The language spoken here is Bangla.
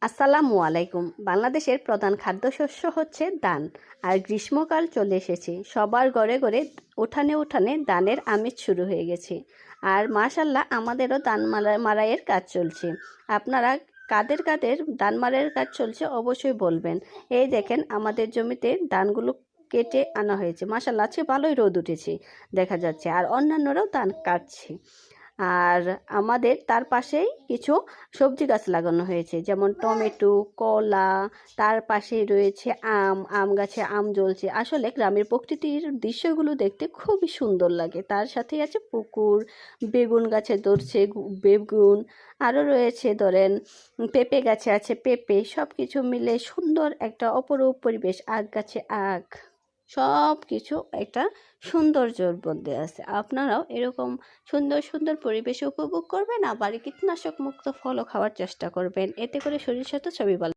আসসালামু আলাইকুম। বাংলাদেশের প্রধান খাদ্যশস্য হচ্ছে ধান। আর গ্রীষ্মকাল চলে এসেছে, সবার ঘরে ঘরে উঠানে উঠানে ধানের আমেজ শুরু হয়ে গেছে। আর মাশাল্লাহ আমাদেরও ধান মাড়াইয়ের কাজ চলছে। আপনারা কাদের কাদের ধান মাড়াইয়ের কাজ চলছে অবশ্যই বলবেন। এই দেখেন আমাদের জমিতে ধানগুলো কেটে আনা হয়েছে। মাশাল্লাহ আজকে ভালোই রোদ উঠেছে দেখা যাচ্ছে, আর অন্যান্যরাও ধান কাটছে। আর আমাদের তার পাশেই কিছু সবজি গাছ লাগানো হয়েছে, যেমন টমেটো, কলা। তার পাশেই রয়েছে আম গাছে আম জ্বলছে। আসলে গ্রামের প্রকৃতির দৃশ্যগুলো দেখতে খুবই সুন্দর লাগে। তার সাথেই আছে পুকুর, বেগুন গাছে ধরছে বেগুন, আরও রয়েছে ধরেন পেঁপে গাছে আছে পেঁপে। সব কিছু মিলে সুন্দর একটা অপরূপ পরিবেশ। আখ গাছে আখ, সব কিছু একটা সৌন্দর্যর মধ্যে আছে। আপনারাও এরকম সুন্দর সুন্দর পরিবেশ উপভোগ করবেন, আবার কীটনাশক মুক্ত ফলও খাওয়ার চেষ্টা করবেন। এতে করে শরীর স্বাস্থ্য সবই ভালো।